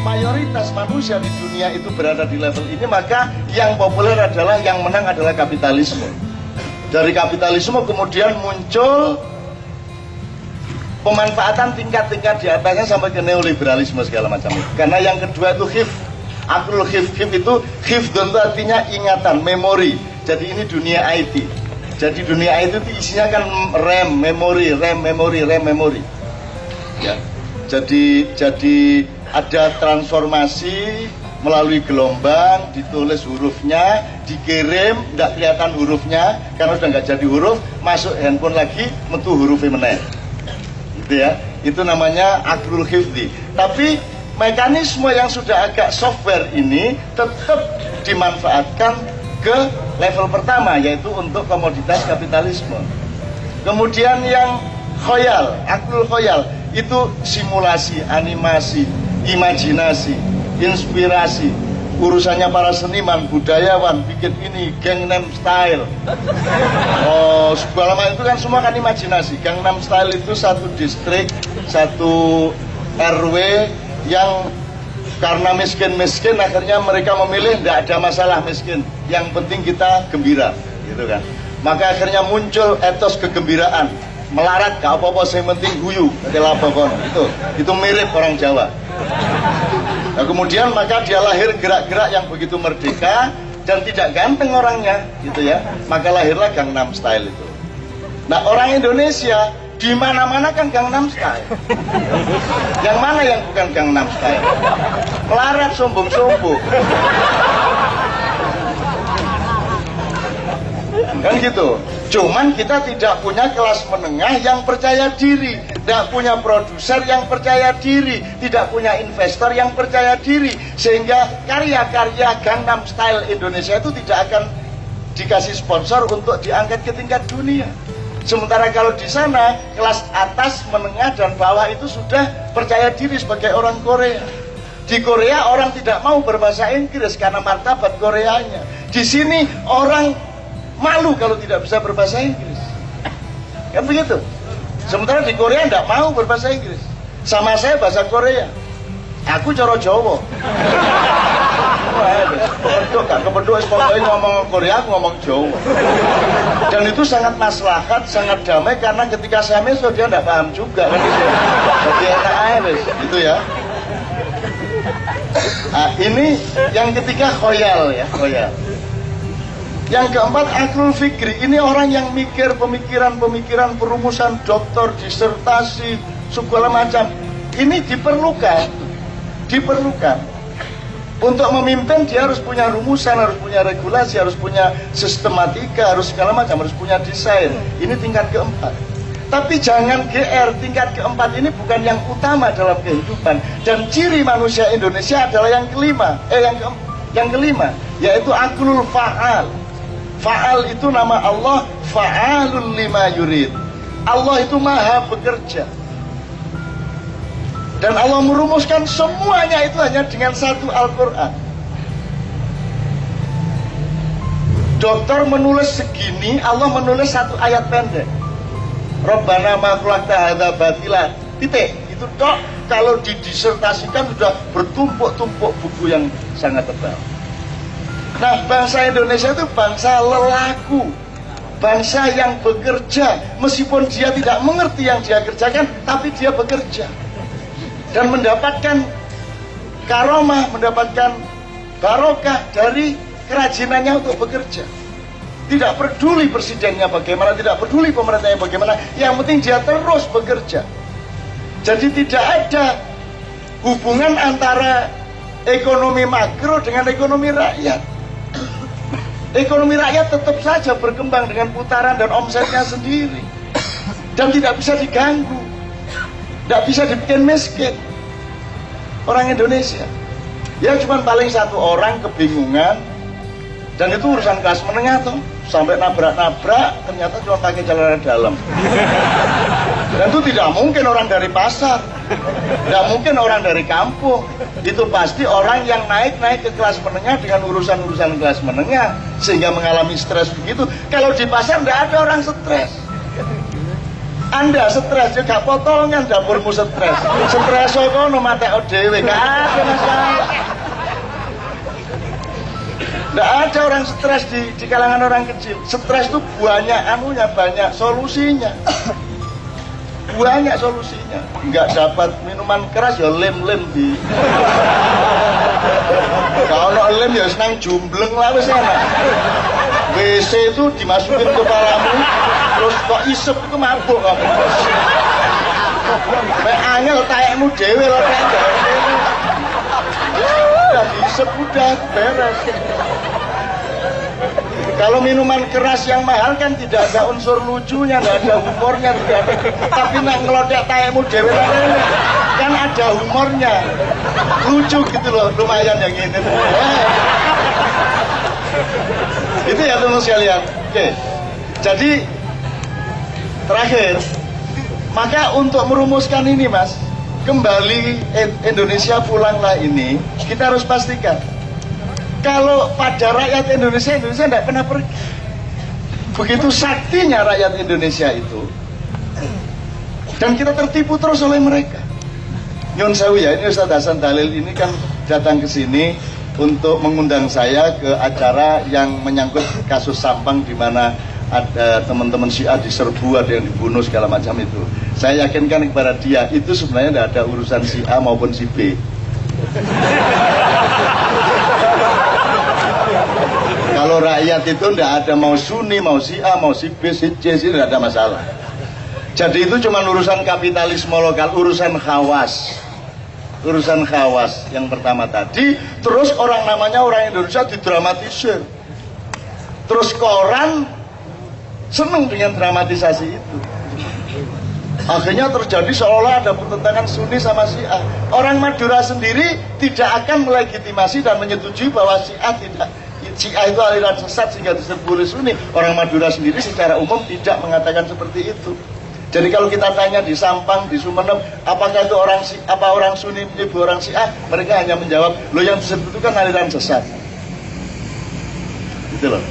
mayoritas manusia di dunia itu berada di level ini, maka yang populer adalah, yang menang adalah kapitalisme. Dari kapitalisme kemudian muncul pemanfaatan tingkat-tingkat di atasnya sampai ke neoliberalisme segala macam itu. Karena yang kedua itu hifz, aklul hifz. Itu hifz itu artinya ingatan, memori. Jadi ini dunia IT. Jadi dunia IT itu isinya kan RAM, memori, RAM, memori, RAM, memori. Ya. Jadi ada transformasi melalui gelombang, ditulis hurufnya, dikirim, tidak kelihatan hurufnya, karena sudah nggak jadi huruf, masuk handphone lagi, metu hurufnya meneh. Gitu ya, itu namanya aklul hifzi. Tapi mekanisme yang sudah agak software ini tetap dimanfaatkan ke level pertama, yaitu untuk komoditas kapitalisme. Kemudian yang khoyal, aklul khoyal, itu simulasi, animasi, imajinasi, inspirasi, urusannya para seniman, budayawan, bikin ini, Gangnam Style. Oh, segala macam itu kan semua kan imajinasi. Gangnam Style itu satu distrik, satu RW yang karena miskin-miskin akhirnya mereka memilih tidak ada masalah miskin, yang penting kita gembira, gitu kan. Maka akhirnya muncul etos kegembiraan, melarat gak apa-apa, yang penting guyu, kelapokon. Itu mirip orang Jawa. Nah, kemudian maka dia lahir gerak-gerak yang begitu merdeka dan tidak ganteng orangnya, gitu ya. Maka lahirlah Gangnam Style itu. Nah, orang Indonesia di mana-mana kan Gangnam Style. Yang mana yang bukan Gangnam Style? Melarat, sombong-sombong. Kan gitu. Cuman kita tidak punya kelas menengah yang percaya diri, tidak punya produser yang percaya diri, tidak punya investor yang percaya diri, sehingga karya-karya Gangnam Style Indonesia itu tidak akan dikasih sponsor untuk diangkat ke tingkat dunia. Sementara kalau di sana kelas atas, menengah dan bawah itu sudah percaya diri sebagai orang Korea. Di Korea orang tidak mau berbahasa Inggris karena martabat Koreanya. Di sini orang malu kalau tidak bisa berbahasa Inggris. Kan begitu. Sementara di Korea tidak mau berbahasa Inggris. Sama saya bahasa Korea. Aku coro Jawa. Kepeduk pokoknya ngomong Korea, aku ngomong Jawa. Dan itu sangat maslahat, sangat damai, karena ketika saya meso dia tidak paham juga kan gitu. Jadi enak aja gitu ya. Nah, ini yang ketiga khoyal ya, khoyal. Yang keempat aklul fikri. Ini orang yang mikir pemikiran-pemikiran, perumusan doktor, disertasi, segala macam. Ini diperlukan. Untuk memimpin dia harus punya rumusan, harus punya regulasi, harus punya sistematika, harus segala macam, harus punya desain. Ini tingkat keempat. Tapi jangan GR, tingkat keempat ini bukan yang utama dalam kehidupan. Dan ciri manusia Indonesia adalah yang kelima, yang kelima, yaitu aklul fa'al. Fa'al itu nama Allah, fa'alun lima yurid. Allah itu maha bekerja. Dan Allah merumuskan semuanya itu hanya dengan satu Al-Quran. Dokter menulis segini, Allah menulis satu ayat pendek. Rabbana ma khalaqta hadza batila, titik. Itu tok. Kalau didisertasikan sudah bertumpuk-tumpuk buku yang sangat tebal. Nah, bangsa Indonesia itu bangsa lelaku, bangsa yang bekerja. Meskipun dia tidak mengerti yang dia kerjakan, tapi dia bekerja dan mendapatkan karomah, mendapatkan barokah dari kerajinannya untuk bekerja. Tidak peduli presidennya bagaimana, tidak peduli pemerintahnya bagaimana, yang penting dia terus bekerja. Jadi tidak ada hubungan antara ekonomi makro dengan ekonomi rakyat. Ekonomi rakyat tetap saja berkembang dengan putaran dan omsetnya sendiri, dan tidak bisa diganggu, tidak bisa dibikin miskin. Orang Indonesia ya cuma paling satu orang kebingungan, dan itu urusan kelas menengah tuh, sampai nabrak-nabrak ternyata cuma pakai celana dalam. Dan itu tidak mungkin orang dari pasar, tidak mungkin orang dari kampung. Itu pasti orang yang naik ke kelas menengah dengan urusan-urusan kelas menengah, sehingga mengalami stres begitu. Kalau di pasar tidak ada orang stres. Anda stres juga potongan dapurmu stres. Stres kono matek dhewe gak ada masalah. Nggak ada orang stres di kalangan orang kecil. Stres itu banyak anunya, banyak solusinya. Banyak solusinya. Nggak dapat minuman keras ya lem-lem di. Kalau lem ya senang jumbleng lah wis enak. WC itu dimasukin ke kepalamu, terus kok isep itu mabuk kamu. Kayak angel tayakmu dewe loh kayak udah diisep udah beres. Kalau minuman keras yang mahal kan tidak ada unsur lucunya, tidak ada humornya, tidak ada. Tapi nak ngelodek tayakmu dewe kan ada humornya, lucu gitu loh, lumayan yang ini. Itu ya teman sekalian. Oke. Jadi terakhir, maka untuk merumuskan ini Mas, kembali Indonesia pulanglah ini, kita harus pastikan kalau pada rakyat Indonesia tidak pernah pergi. Begitu saktinya rakyat Indonesia itu, dan kita tertipu terus oleh mereka. Nyun sewu ya, ini Ustaz Hasan Dalil ini kan datang ke sini untuk mengundang saya ke acara yang menyangkut kasus Sampang di mana ada teman-teman Syiah diserbu, ada yang dibunuh segala macam itu. Saya yakinkan kepada dia itu sebenarnya tidak ada urusan si A maupun si B. Kalau rakyat itu tidak ada mau Sunni, mau si A, mau si B, si C, tidak ada masalah. Jadi itu cuma urusan kapitalisme lokal, urusan khawas. Urusan khawas yang pertama tadi, terus orang namanya orang Indonesia didramatisir, terus koran seneng dengan dramatisasi itu, akhirnya terjadi seolah ada pertentangan Sunni sama Syiah. Orang Madura sendiri tidak akan melegitimasi dan menyetujui bahwa Syiah itu aliran sesat sehingga disebut Sunni. Orang Madura sendiri secara umum tidak mengatakan seperti itu. Jadi kalau kita tanya di Sampang, di Sumeneb, apakah itu orang Sunni, ibu orang Syiah, mereka hanya menjawab, lo yang disebut itu kan aliran sesat. Gitu loh.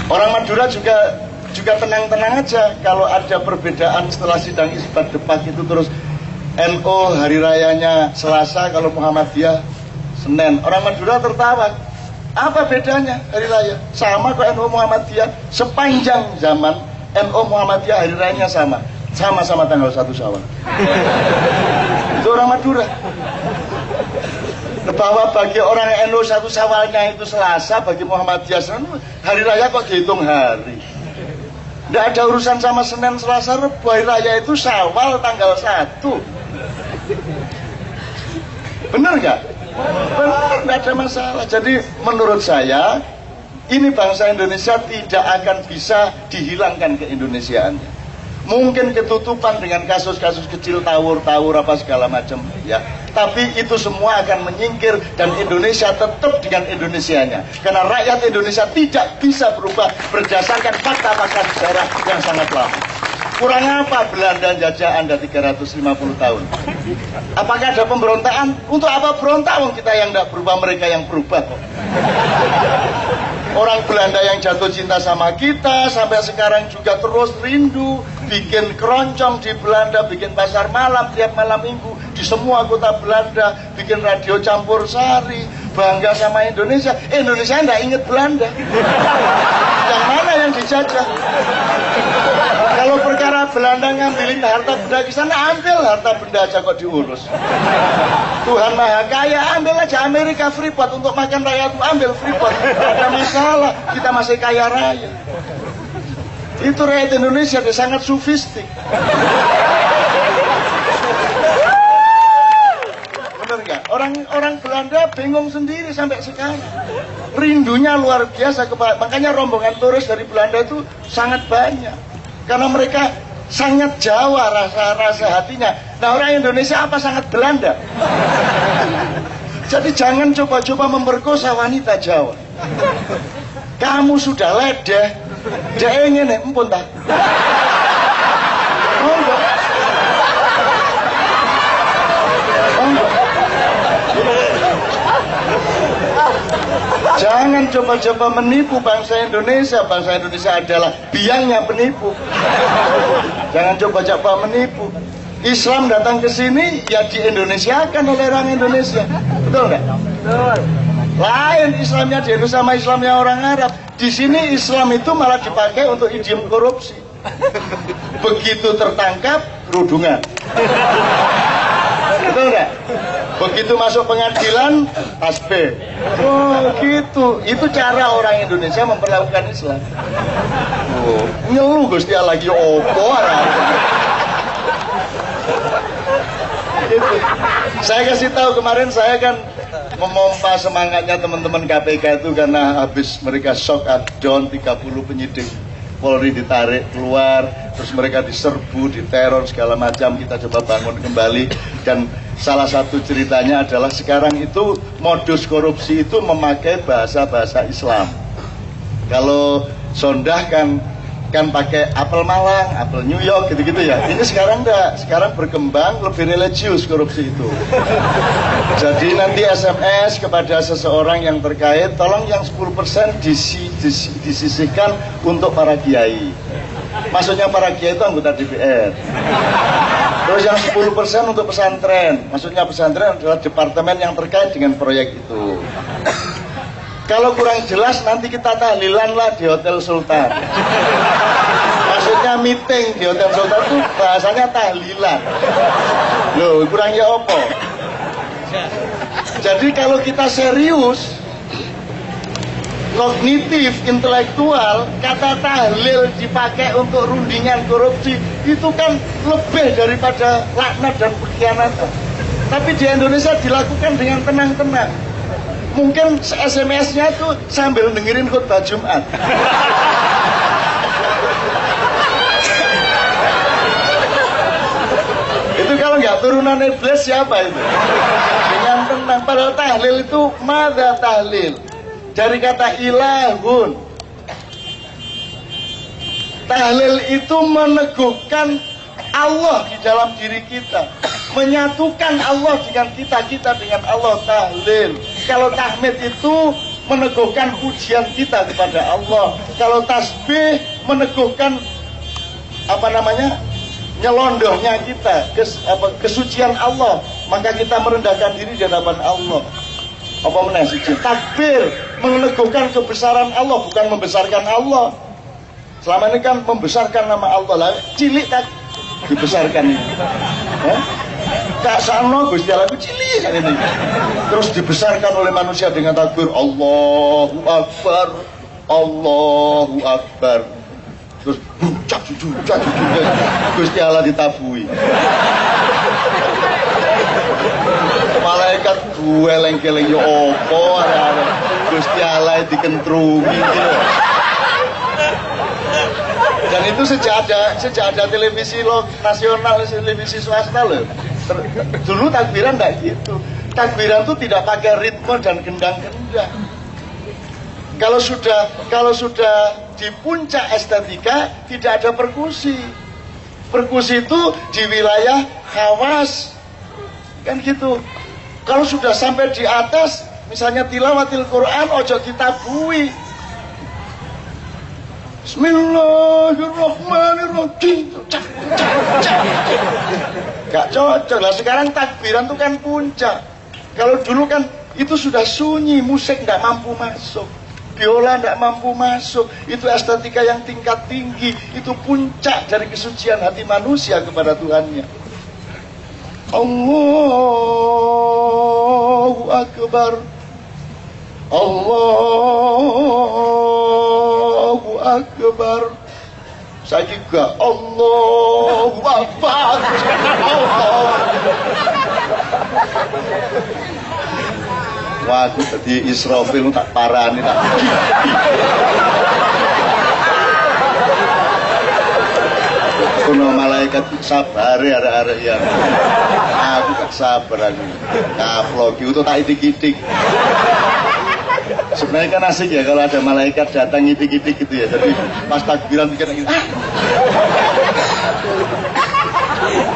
Orang Madura juga tenang-tenang aja kalau ada perbedaan setelah sidang isbat debat itu, terus NU hari rayanya Selasa, kalau Muhammadiyah Senin. Orang Madura tertawa. Apa bedanya hari raya? Sama kok NU Muhammadiyah sepanjang zaman. NU Muhammadiyah hari rayanya sama-sama tanggal 1 Syawal. Itu orang Madura. Bahwa bagi orang NU 1 Syawalnya itu Selasa, bagi Muhammadiyah Senin, hari raya kok dihitung hari. Tidak ada urusan sama Senin, Selasa, Rabu. Hari raya itu Syawal tanggal 1. Benar nggak? Benar, nggak ada masalah. Jadi menurut saya, ini bangsa Indonesia tidak akan bisa dihilangkan keindonesiaannya. Mungkin ketutupan dengan kasus-kasus kecil, tawur-tawur apa segala macam ya. Tapi itu semua akan menyingkir dan Indonesia tetap dengan Indonesianya. Karena rakyat Indonesia tidak bisa berubah berdasarkan fakta-fakta sejarah yang sangat lama. Kurang apa Belanda jajah Anda 350 tahun? Apakah ada pemberontakan? Untuk apa berontak? Kita yang tidak berubah, mereka yang berubah kok. Orang Belanda yang jatuh cinta sama kita sampai sekarang juga terus rindu, bikin keroncong di Belanda, bikin pasar malam tiap malam minggu di semua kota Belanda, bikin radio campur sari, bangga sama Indonesia. Indonesia tidak ingat Belanda. Yang mana yang dijajah? Kalau perkara Belanda ngambilin harta benda di sana, ambil harta benda aja kok diurus. Tuhan Maha Kaya, ambil aja Amerika Freeport untuk makan rakyatmu, ambil Freeport. Ada masalah, kita masih kaya raya. Itu rakyat Indonesia dia sangat sufistik. Bener nggak? Orang Belanda bingung sendiri sampai sekarang. Rindunya luar biasa, makanya rombongan turis dari Belanda itu sangat banyak. Karena mereka sangat Jawa rasa hatinya. Nah orang Indonesia apa sangat Belanda. Jadi jangan coba-coba memperkosa wanita Jawa. Kamu sudah ledeh, dia ingin empun tak? Oh enggak. Oh enggak. Jangan coba-coba menipu bangsa Indonesia. Bangsa Indonesia adalah biangnya penipu. Jangan coba-coba menipu. Islam datang ke sini ya di Indonesia kan oleh orang Indonesia. Betul nggak? Betul. Lain Islamnya di Indonesia sama Islamnya orang Arab. Di sini Islam itu malah dipakai untuk idiom korupsi. Begitu tertangkap kerudungan. Betul nggak? Begitu masuk pengadilan tasbih. Oh gitu. Itu cara orang Indonesia memperlakukan Islam. Oh, ngeluh Gusti Allah lagi opo gitu. Saya kasih tahu kemarin saya kan memompa semangatnya teman-teman KPK itu karena habis mereka shock at down 30 penyidik Polri ditarik keluar, terus mereka diserbu, diteror segala macam. Kita coba bangun kembali dan salah satu ceritanya adalah sekarang itu modus korupsi itu memakai bahasa-bahasa Islam. Kalau Sondah kan pakai apel Malang, apel New York gitu-gitu ya. Ini sekarang enggak, sekarang berkembang lebih religius korupsi itu. Jadi nanti SMS kepada seseorang yang terkait, tolong yang 10% disisihkan untuk para kiai. Maksudnya para kiai itu anggota DPR. Terus yang 10% untuk pesantren. Maksudnya pesantren adalah departemen yang terkait dengan proyek itu. Kalau kurang jelas nanti kita tahlilan lah di Hotel Sultan. Maksudnya meeting di Hotel Sultan itu bahasanya tahlilan. Loh, kurangnya apa? Jadi kalau kita serius, kognitif, intelektual, kata tahlil dipakai untuk rundingan korupsi, itu kan lebih daripada laknat dan pengkhianatan. Tapi di Indonesia dilakukan dengan tenang-tenang. Mungkin SMS-nya tuh sambil dengerin khutbah Jumat. Itu kalau nggak turunan iblis siapa itu? Dengan tenang. Padahal tahlil itu madza tahlil. Dari kata ilahun. Tahlil itu meneguhkan Allah di dalam diri kita, menyatukan Allah dengan kita dengan Allah. Tahlil. Kalau tahmid itu meneguhkan pujian kita kepada Allah. Kalau tasbih meneguhkan nyelondohnya kita, kesucian Allah. Maka kita merendahkan diri di hadapan Allah. Apa meneh siji? Takbir meneguhkan kebesaran Allah, bukan membesarkan Allah. Selama ini kan membesarkan nama Allah lah, cilik tak dibesarkan ini. Kak Sano Gusti Allah itu cilik kan ini. Terus dibesarkan oleh manusia dengan takbir Allahu Akbar, Allahu Akbar. Terus bucak Gusti Allah ditabui. Malaikat gue lengkeleng yo opo arek-arek Gusti Allah dikentrungi gitu. Dan itu sejak ada televisi nasional, televisi swasta loh. Dulu takbiran enggak gitu. Takbiran itu tidak pakai ritme dan gendang-gendang. Kalau sudah di puncak estetika tidak ada perkusi. Perkusi itu di wilayah khawas. Kan gitu. Kalau sudah sampai di atas, misalnya tilawatil Quran, ojo ditabui. Bismillahirrahmanirrahim. Gak cocok lah. Sekarang takbiran itu kan puncak. Kalau dulu kan itu sudah sunyi, musik gak mampu masuk, biola gak mampu masuk. Itu estetika yang tingkat tinggi. Itu puncak dari kesucian hati manusia kepada Tuhannya. Allahu Akbar, Allahu Akbar. Saya juga Allahu Akbar. Wah, aku tadi Israfil tak parani tak. Kuno malaikat sabar ya arek-arek ya. Aku gak sabar aku. Kaplok itu tak idik-idik. Sebenarnya kan asik ya kalau ada malaikat datang idik-idik gitu ya. Jadi pas takbiran pikir gitu.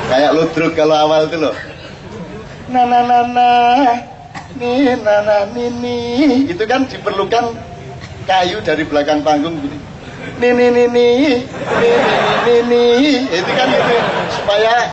Kayak ludruk kalau awal itu loh. nana nini, itu kan diperlukan kayu dari belakang panggung gini. Nini nini, nini nini, itu kan gitu supaya